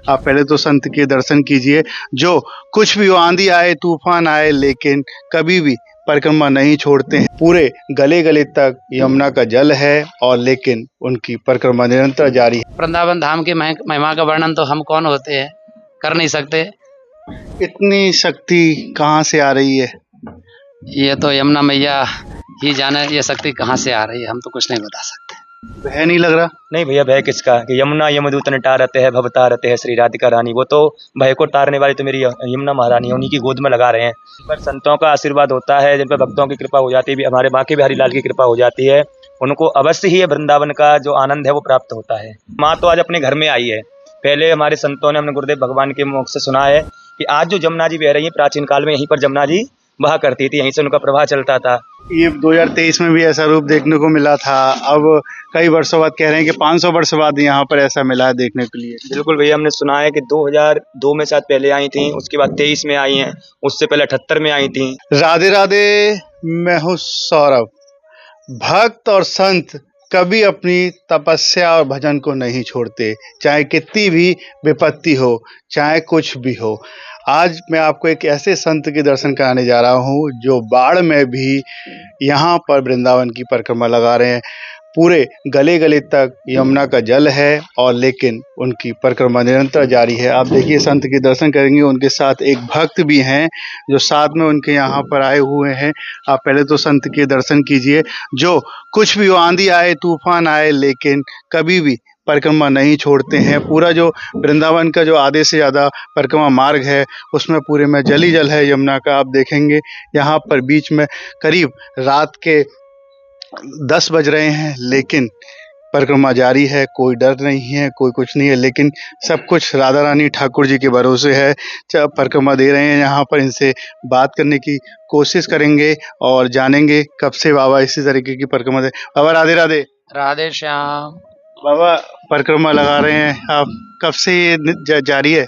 आप पहले तो संत के दर्शन कीजिए। जो कुछ भी हो, आंधी आए तूफान आए, लेकिन कभी भी परिक्रमा नहीं छोड़ते हैं। पूरे गले गले तक यमुना का जल है और लेकिन उनकी परिक्रमा निरंतर जारी है। वृंदावन धाम की महिमा का वर्णन तो हम कौन होते हैं, कर नहीं सकते। इतनी शक्ति कहाँ से आ रही है? ये तो यमुना मैया ही जाने ये शक्ति कहाँ से आ रही है, हम तो कुछ नहीं बता सकते। भय नहीं लग रहा? नहीं भैया, भय किसका कि यमुना यमदूत ने टारते हैं भव तारते हैं श्री राधिका रानी। वो तो भय को तारने वाली तो मेरी यमुना महारानी है, उन्हीं की गोद में लगा रहे हैं। पर संतों का आशीर्वाद होता है, जिन पर भक्तों की कृपा हो जाती है, हमारे बांके बिहारी लाल की कृपा हो जाती है, उनको अवश्य ही वृंदावन का जो आनंद है वो प्राप्त होता है। माँ तो आज अपने घर में आई है। पहले हमारे संतों ने, हमने गुरुदेव भगवान के मुख से सुना है कि आज जो जमुना जी बह रही है, प्राचीन काल में यहीं पर जमुना जी बहा करती थी, यहीं से उनका प्रवाह चलता था। ये 2023 में भी ऐसा रूप देखने को मिला था। अब कई वर्षों बाद कह रहे हैं कि 500 वर्ष बाद यहाँ पर ऐसा मिला है देखने के लिए। बिल्कुल भैया, हमने सुना है कि 2002 में शायद पहले आई थी, उसके बाद 23 में आई हैं, उससे पहले 78 में आई थी। राधे राधे, मैं हूँ सौरभ। भक्त और संत कभी अपनी तपस्या और भजन को नहीं छोड़ते, चाहे कितनी भी विपत्ति हो, चाहे कुछ भी हो। आज मैं आपको एक ऐसे संत के दर्शन कराने जा रहा हूँ जो बाढ़ में भी यहाँ पर वृंदावन की परिक्रमा लगा रहे हैं। पूरे गले गले तक यमुना का जल है और लेकिन उनकी परिक्रमा निरंतर जारी है। आप देखिए, संत के दर्शन करेंगे, उनके साथ एक भक्त भी हैं जो साथ में उनके यहाँ पर आए हुए हैं। आप पहले तो संत के दर्शन कीजिए। जो कुछ भी हो, आंधी आए तूफान आए, लेकिन कभी भी परिक्रमा नहीं छोड़ते हैं। पूरा जो वृंदावन का जो आधे से ज़्यादा परिक्रमा मार्ग है, उसमें पूरे में जल ही जल है यमुना का। आप देखेंगे यहाँ पर बीच में करीब रात के 10 बज रहे हैं, लेकिन परिक्रमा जारी है। कोई डर नहीं है, कोई कुछ नहीं है, लेकिन सब कुछ राधा रानी ठाकुर जी के भरोसे है। परिक्रमा दे रहे हैं यहाँ पर, इनसे बात करने की कोशिश करेंगे और जानेंगे कब से बाबा इसी तरीके की परिक्रमा दे। बाबा राधे राधे। राधे श्याम। बाबा परिक्रमा लगा रहे हैं आप, कब से ये जारी है?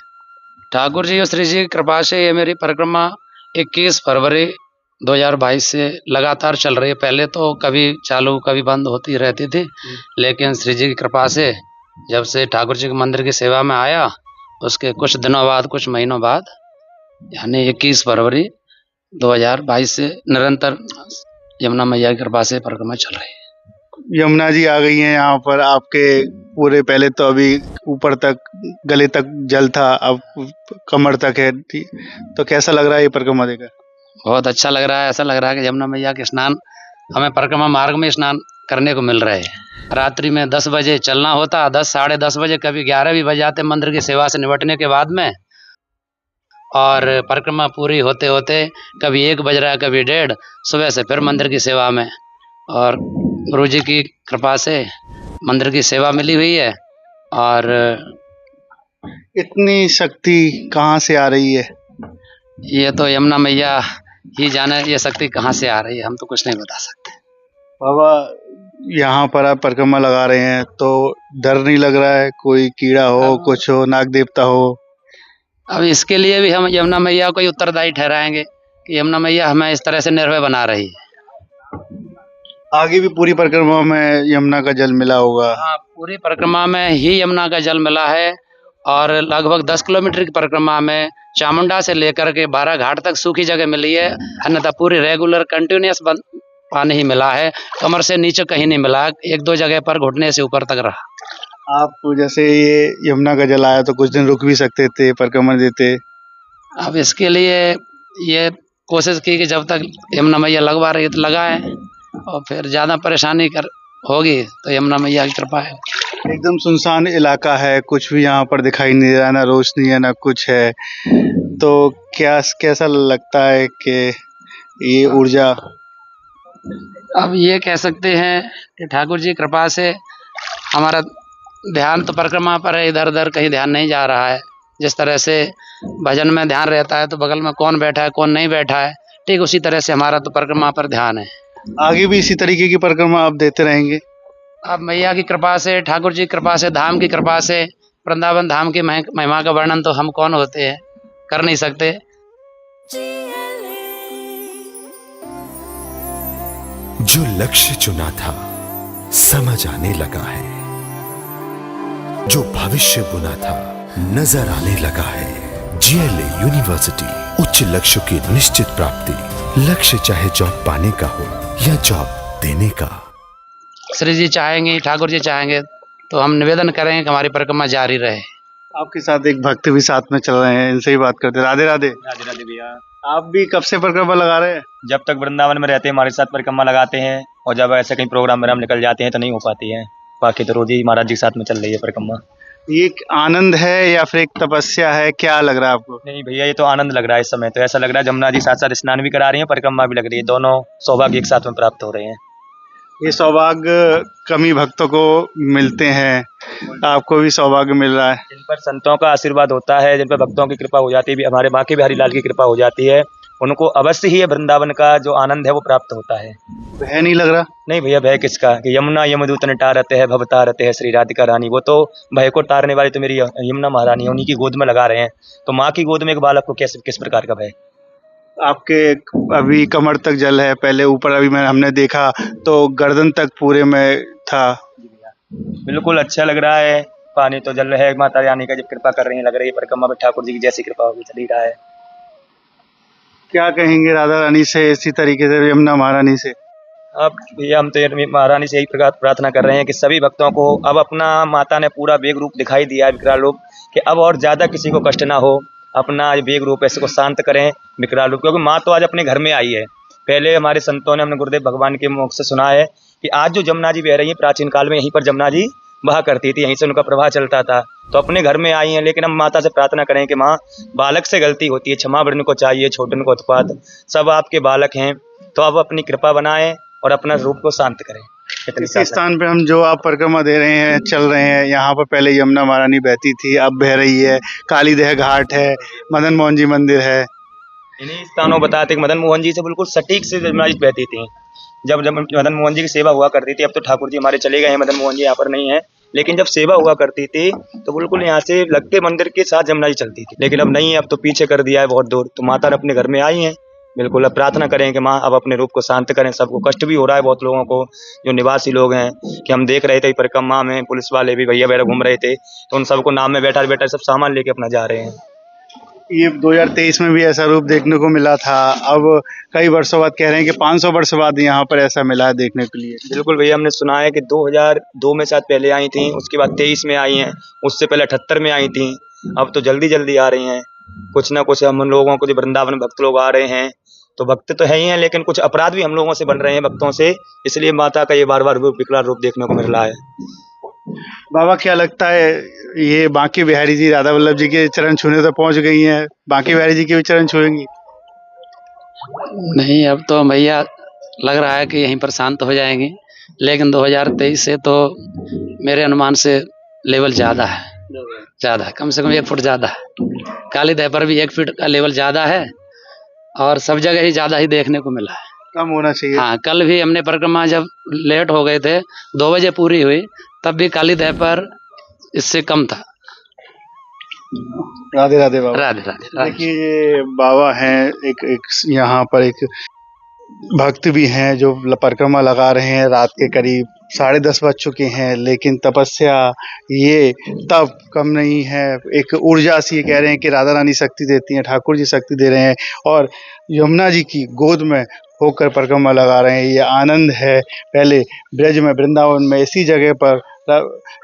ठाकुर जी और श्री जी की कृपा से ये मेरी परिक्रमा 21 फरवरी 2022 से लगातार चल रही है। पहले तो कभी चालू कभी बंद होती रहती थी, लेकिन श्री जी की कृपा से जब से ठाकुर जी के मंदिर की सेवा में आया, उसके कुछ दिनों बाद, कुछ महीनों बाद, यानी 21 फरवरी 2022 से निरंतर यमुना मैया की कृपा से परिक्रमा चल रही है। यमुना जी आ गई हैं यहाँ पर आपके पूरे। पहले तो अभी ऊपर तक गले तक जल था, अब कमर तक है, तो कैसा लग रहा है ये परिक्रमा देकर? बहुत अच्छा लग रहा है। ऐसा लग रहा है कि यमुना मैया के स्नान हमें परिक्रमा मार्ग में स्नान करने को मिल रहे हैं। रात्रि में 10 बजे चलना होता, 10 साढ़े 10 बजे, कभी 11 भी बज जाते मंदिर की सेवा से निपटने के बाद में। और परिक्रमा पूरी होते होते कभी 1 बज रहा है, कभी 1:30, सुबह से फिर मंदिर की सेवा में। और गुरु जी की कृपा से मंदिर की सेवा मिली हुई है। और इतनी शक्ति कहाँ से आ रही है? ये तो यमुना मैया ही जाने ये शक्ति कहाँ से आ रही है, हम तो कुछ नहीं बता सकते। बाबा यहाँ पर आप परिक्रमा लगा रहे हैं तो डर नहीं लग रहा है? कोई कीड़ा हो, कुछ हो, नाग देवता हो? अब इसके लिए भी हम यमुना मैया को ही उत्तरदायी ठहराएंगे कि यमुना मैया हमें इस तरह से निर्भय बना रही है। आगे भी पूरी परिक्रमा में यमुना का जल मिला होगा? हाँ, पूरी परिक्रमा में ही यमुना का जल मिला है। और लगभग 10 किलोमीटर की परिक्रमा में चामुंडा से लेकर के 12 घाट तक सूखी जगह मिली है, अन्यथा पूरी रेगुलर कंटिन्यूस पानी ही मिला है। कमर से नीचे कहीं नहीं मिला, 1-2 जगह पर घुटने से ऊपर तक रहा। आप जैसे ये यमुना का जल आया तो कुछ दिन रुक भी सकते थे, परिक्रमा देते। अब इसके लिए ये कोशिश की कि जब तक यमुना मैया लगवा रही है तो लगाए, और फिर ज़्यादा परेशानी होगी तो यमुना मैया की कृपा है। एकदम सुनसान इलाका है, कुछ भी यहाँ पर दिखाई नहीं दे रहा, ना रोशनी है ना कुछ है, तो कैसा लगता है कि ये ऊर्जा? अब ये कह सकते हैं कि ठाकुर जी कृपा से हमारा ध्यान तो परिक्रमा पर है, इधर उधर कहीं ध्यान नहीं जा रहा है। जिस तरह से भजन में ध्यान रहता है तो बगल में कौन बैठा है कौन नहीं बैठा है, ठीक उसी तरह से हमारा तो परिक्रमा पर ध्यान है। आगे भी इसी तरीके की परिक्रमा आप देते रहेंगे? अब मैया की कृपा से, ठाकुर जी की कृपा से, धाम की कृपा से, वृंदावन धाम की महिमा का वर्णन तो हम कौन होते हैं, कर नहीं सकते। जो लक्ष्य चुना था समझ आने लगा है, जो भविष्य बुना था नजर आने लगा है। GLA यूनिवर्सिटी, उच्च लक्ष्य की निश्चित प्राप्ति। लक्ष्य चाहे जॉब पाने का हो या जॉब देने का। श्री जी चाहेंगे, ठाकुर जी चाहेंगे तो हम निवेदन करेंगे कि हमारी परिक्रमा जारी रहे। आपके साथ एक भक्त भी साथ में चल रहे हैं, इनसे ही बात करते हैं। राधे राधे। राधे राधे भैया। आप भी कब से परिक्रमा लगा रहे हैं? जब तक वृंदावन में रहते हैं हमारे साथ परिक्रमा लगाते हैं, और जब ऐसे कहीं प्रोग्राम में हम निकल जाते हैं तो नहीं हो पाती है। बाकी तो रोज ही महाराज जी के साथ में चल रही है परिक्रमा। ये एक आनंद है या फिर एक तपस्या है, क्या लग रहा है आपको? नहीं भैया, ये तो आनंद लग रहा है। इस समय तो ऐसा लग रहा है जमुना जी साथ साथ स्नान भी करा रही हैं, परिक्रमा भी लग रही है, दोनों सौभाग्य एक साथ में प्राप्त हो रहे हैं। ये सौभाग्य कम ही भक्तों को मिलते हैं, आपको भी सौभाग्य मिल रहा है। जिन पर संतों का आशीर्वाद होता है, जिन पर भक्तों की कृपा हो जाती है, हमारे बांके बिहारी लाल की कृपा हो जाती है, उनको अवश्य ही ये वृंदावन का जो आनंद है वो प्राप्त होता है। भय नहीं लग रहा? नहीं भैया, भय किसका, कि यमुना यमदूत टारते हैं भवतारते हैं श्री राधिका रानी। वो तो भय को तारने वाली तो मेरी यमुना महारानी है, उन्हीं की गोद में लगा रहे हैं। तो माँ की गोद में एक बालक को कैसे किस प्रकार का भय? आपके अभी कमर तक जल है, पहले ऊपर अभी हमने देखा तो गर्दन तक पूरे में था। बिल्कुल अच्छा लग रहा है। पानी तो जल रहा है, माता रानी का जब कृपा कर रही है, लग रही है परिक्रमा में ठाकुर जी की जैसी कृपा होगी चल ही रहा है। क्या कहेंगे राधा रानी से, इसी तरीके से यमुना महारानी से? अब भैया हम तो महारानी से यही प्रकार प्रार्थना कर रहे हैं कि सभी भक्तों को अब अपना माता ने पूरा वेग रूप दिखाई दिया है विकराल रूप, कि अब और ज्यादा किसी को कष्ट ना हो। अपना वेग रूप ऐसे को शांत करें विकराल रूप, क्योंकि माँ तो आज अपने घर में आई है। पहले हमारे संतों ने, हमने गुरुदेव भगवान के मुख से सुना है कि आज जो जमुना जी बह रही है, प्राचीन काल में यहीं पर जमुना जी बहा करती थी, यहीं से उनका प्रवाह चलता था। तो अपने घर में आई हैं, लेकिन हम माता से प्रार्थना करें कि माँ, बालक से गलती होती है, क्षमा वर्ण को चाहिए, छोटन को उत्पात, सब आपके बालक हैं, तो अब अपनी कृपा बनाएं और अपना रूप को शांत करें। इस स्थान पे हम जो आप परिक्रमा दे रहे हैं, चल रहे हैं, यहाँ पर पहले यमुना महारानी बहती थी, अब बह रही है। कालीदह घाट है, मदन मोहन जी मंदिर है। इन्हीं स्थानों बताते कि मदन मोहन जी से बिल्कुल सटीक से यमुना जी बहती थी। जब जब मदन मोहन जी की सेवा हुआ करती थी, अब तो ठाकुर जी हमारे चले गए हैं, मदन मोहन जी यहाँ पर नहीं है, लेकिन जब सेवा हुआ करती थी तो बिल्कुल यहाँ से लग के मंदिर के साथ यमुना जी चलती थी। लेकिन अब नहीं है, अब तो पीछे कर दिया है बहुत दूर। तो माता ने अपने घर में आई हैं। बिल्कुल अब प्रार्थना करें कि माँ अब अपने रूप को शांत करें। सबको कष्ट भी हो रहा है, बहुत लोगों को, जो निवासी लोग हैं, कि हम देख रहे थे परिक्रमा में पुलिस वाले भी भैया वगैरह घूम रहे थे, तो उन सबको नाम में बैठा बैठा सब सामान लेके अपना जा रहे हैं। ये 2023 में भी ऐसा रूप देखने को मिला था, अब कई वर्षों बाद कह रहे हैं कि 500 वर्ष बाद यहाँ पर ऐसा मिला है देखने के लिए। बिल्कुल भैया, हमने सुना है कि 2002 में शायद पहले आई थी, उसके बाद 23 में आई हैं, उससे पहले 78 में आई थी, अब तो जल्दी जल्दी आ रही हैं। कुछ ना कुछ हम लोगों को, जो वृंदावन भक्त लोग आ रहे हैं, तो भक्त तो है ही हैं, लेकिन कुछ अपराध भी हम लोगों से बन रहे हैं भक्तों से, इसलिए माता का ये बार बार विकराल रूप देखने को मिल रहा है। बाबा क्या लगता है, ये बांके बिहारी जी राधा वल्लभ जी के चरण छूने तो पहुंच गई हैं, बांके बिहारी जी के भी चरण छूएंगी? नहीं, अब तो भैया लग रहा है कि यहीं पर शांत हो जाएंगी, लेकिन 2023 से तो मेरे अनुमान से लेवल ज़्यादा है, कम से कम 1 फुट ज़्यादा है। कालीदह पर भी 1 फीट का लेवल ज़्यादा है, और सब जगह ही ज़्यादा ही देखने को मिला है। कम होना चाहिए। हाँ, कल भी हमने परिक्रमा जब लेट हो गए थे, 2 बजे पूरी हुई, तब भी कालीदह पर इससे कम था। राधे राधे बाबा। राधे राधे, राधे। देखिए ये बाबा हैं, एक यहाँ पर एक भक्त भी हैं जो परिक्रमा लगा रहे हैं। रात के करीब 10:30 बज चुके हैं, लेकिन तपस्या ये तब कम नहीं है। एक ऊर्जा सी कह रहे हैं कि राधा रानी शक्ति देती हैं, ठाकुर जी शक्ति दे रहे हैं, और यमुना जी की गोद में होकर परिक्रमा लगा रहे हैं। ये आनंद है। पहले ब्रज में, वृंदावन में इसी जगह पर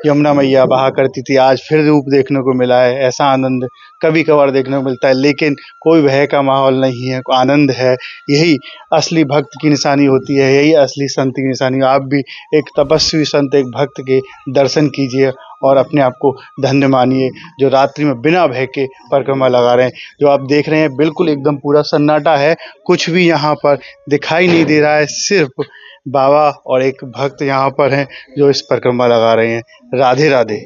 यमुना मैया बहा करती थी, आज फिर रूप देखने को मिला है। ऐसा आनंद कभी कभार देखने को मिलता है, लेकिन कोई भय का माहौल नहीं है, आनंद है। यही असली भक्त की निशानी होती है, यही असली संत की निशानी। आप भी एक तपस्वी संत, एक भक्त के दर्शन कीजिए और अपने आप को धन्य मानिए, जो रात्रि में बिना भय के परिक्रमा लगा रहे हैं। जो आप देख रहे हैं बिल्कुल एकदम पूरा सन्नाटा है, कुछ भी यहाँ पर दिखाई नहीं दे रहा है, सिर्फ बाबा और एक भक्त यहाँ पर हैं जो इस परिक्रमा लगा रहे हैं। राधे राधे।